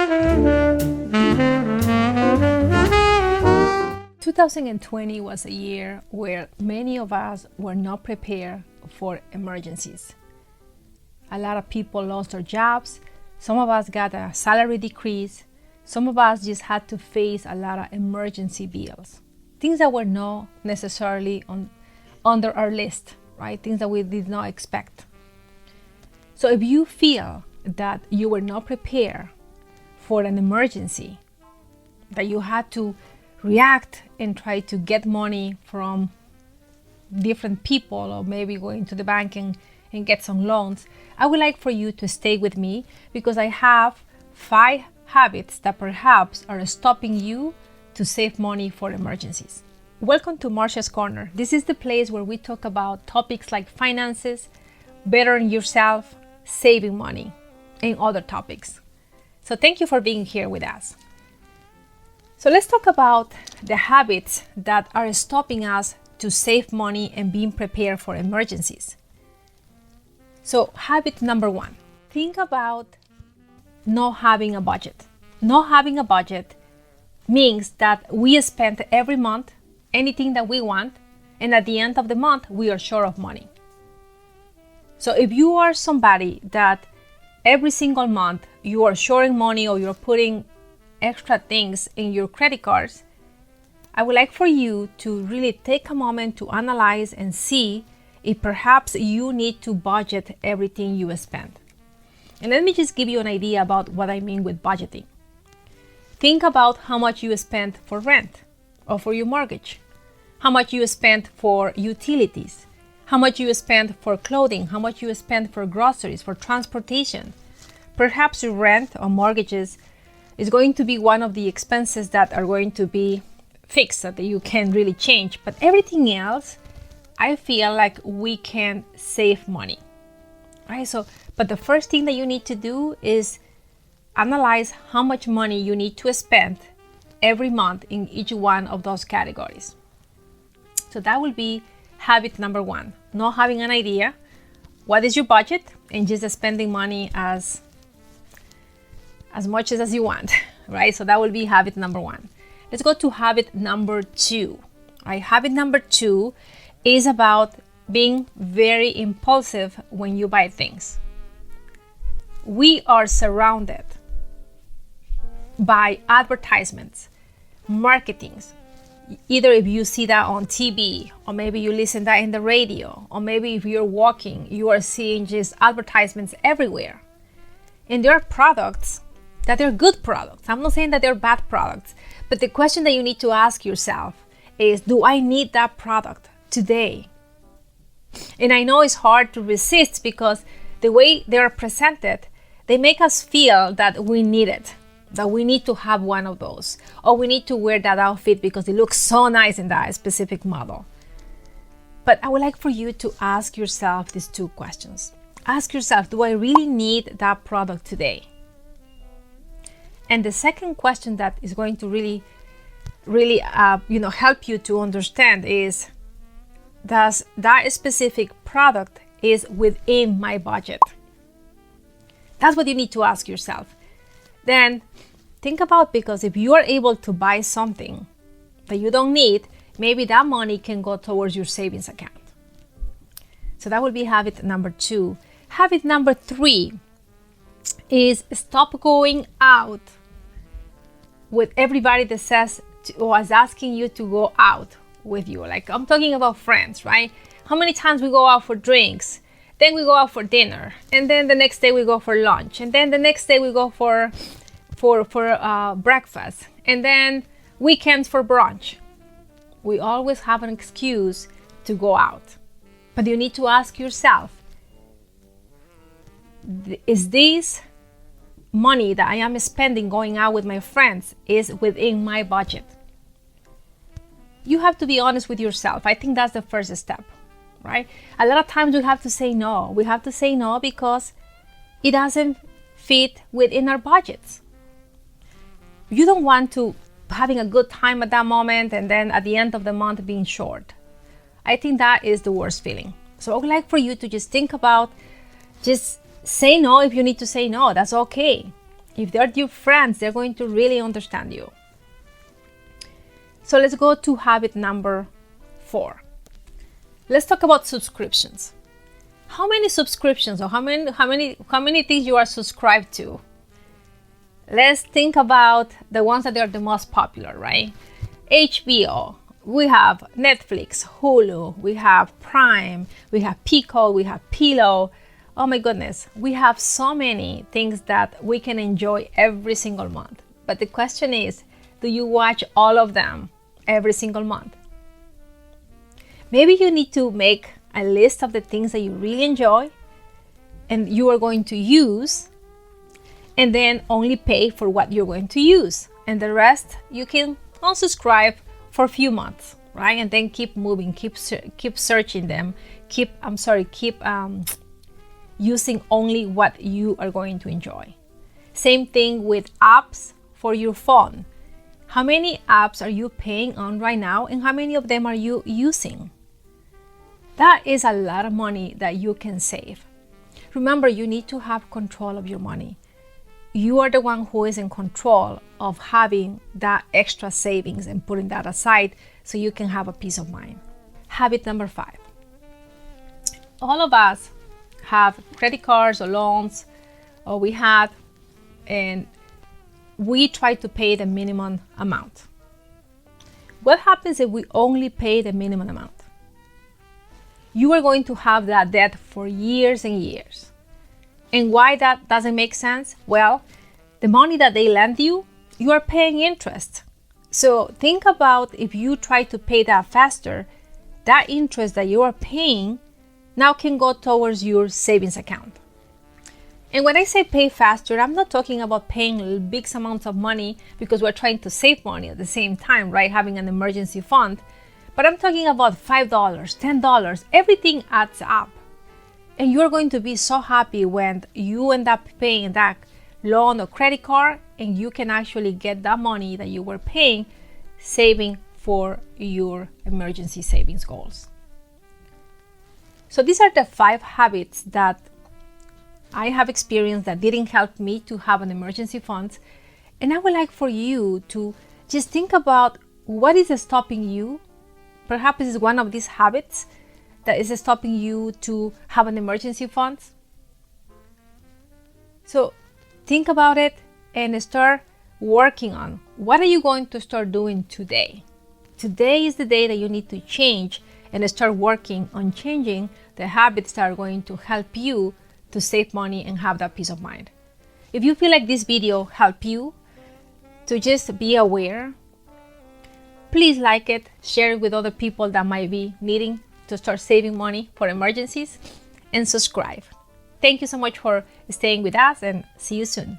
...2020 was a year where many of us were not prepared for emergencies. A lot of people lost their jobs. Some of us got a salary decrease. Some of us just had to face a lot of emergency bills. Things that were not necessarily under our list, right? Things that we did not expect. So if you feel that you were not prepared for an emergency, that you had to react and try to get money from different people, or maybe going to the bank and get some loans, I would like for you to stay with me, because I have 5 habits that perhaps are stopping you to save money for emergencies. Welcome to Marcia's Corner. This is the place where we talk about topics like finances, bettering yourself, saving money, and other topics. So thank you for being here with us. So let's talk about the habits that are stopping us to save money and being prepared for emergencies. So habit number 1, think about not having a budget. Not having a budget means that we spend every month anything that we want, and at the end of the month, we are short of money. So if you are somebody that every single month you are shorting money, or you're putting extra things in your credit cards, I would like for you to really take a moment to analyze and see if perhaps you need to budget everything you spend. And let me just give you an idea about what I mean with budgeting. Think about how much you spend for rent or for your mortgage, how much you spend for utilities, how much you spend for clothing, how much you spend for groceries, for transportation. Perhaps your rent or mortgages is going to be one of the expenses that are going to be fixed, that you can really change. But everything else, I feel like we can save money, right? But the first thing that you need to do is analyze how much money you need to spend every month in each one of those categories. So that will be habit number 1, not having an idea what is your budget and just spending money as much as you want, right? So that will be habit number 1. Let's go to habit number 2, right? Habit number 2 is about being very impulsive when you buy things. We are surrounded by advertisements, marketings. Either if you see that on TV, or maybe you listen that in the radio, or maybe if you're walking, you are seeing just advertisements everywhere. And there are products that they're good products. I'm not saying that they're bad products, but the question that you need to ask yourself is, do I need that product today? And I know it's hard to resist, because the way they're presented, they make us feel that we need it, that we need to have one of those, or we need to wear that outfit because it looks so nice in that specific model. But I would like for you to ask yourself these 2 questions. Ask yourself, do I really need that product today? And the second question that is going to really help you to understand is, does that specific product is within my budget? That's what you need to ask yourself. Then think about, because if you are able to buy something that you don't need, maybe that money can go towards your savings account. So that will be habit number 2. Habit number 3 is stop going out with everybody that says or is asking you to go out with you. Like, I'm talking about friends, right? How many times we go out for drinks, then we go out for dinner, and then the next day we go for lunch, and then the next day we go for breakfast, and then weekends for brunch. We always have an excuse to go out. But you need to ask yourself, is this money that I am spending going out with my friends is within my budget? You have to be honest with yourself. I think that's the first step, right? A lot of times we have to say no. We have to say no because it doesn't fit within our budgets. You don't want to having a good time at that moment and then at the end of the month being short. I think that is the worst feeling. So I would like for you to just think about, just say no if you need to say no. That's okay. If they're your friends, they're going to really understand you. So let's go to habit number 4. Let's talk about subscriptions. How many subscriptions or how many things you are subscribed to? Let's think about the ones that are the most popular, right? HBO, we have Netflix, Hulu, we have Prime, we have Pico, we have Pillow. Oh my goodness, we have so many things that we can enjoy every single month. But the question is, do you watch all of them every single month? Maybe you need to make a list of the things that you really enjoy and you are going to use, and then only pay for what you're going to use. And the rest you can unsubscribe for a few months, right? And then keep moving, keep searching them, keep using only what you are going to enjoy. Same thing with apps for your phone. How many apps are you paying on right now, and how many of them are you using? That is a lot of money that you can save. Remember, you need to have control of your money. You are the one who is in control of having that extra savings and putting that aside so you can have a peace of mind. Habit number 5. All of us have credit cards or loans, or we had, and we try to pay the minimum amount. What happens if we only pay the minimum amount? You are going to have that debt for years and years. And why that doesn't make sense? Well, the money that they lend you, you are paying interest. So think about if you try to pay that faster, that interest that you are paying now can go towards your savings account. And when I say pay faster, I'm not talking about paying big amounts of money because we're trying to save money at the same time, right? Having an emergency fund. But I'm talking about $5, $10, everything adds up. And you're going to be so happy when you end up paying that loan or credit card and you can actually get that money that you were paying, saving for your emergency savings goals. So these are the 5 habits that I have experienced that didn't help me to have an emergency fund. And I would like for you to just think about what is stopping you. Perhaps it's one of these habits that is stopping you to have an emergency fund. So think about it and start working on what are you going to start doing today. Today is the day that you need to change and start working on changing the habits that are going to help you to save money and have that peace of mind. If you feel like this video helped you to just be aware, please like it, share it with other people that might be needing to start saving money for emergencies, and subscribe. Thank you so much for staying with us, and see you soon.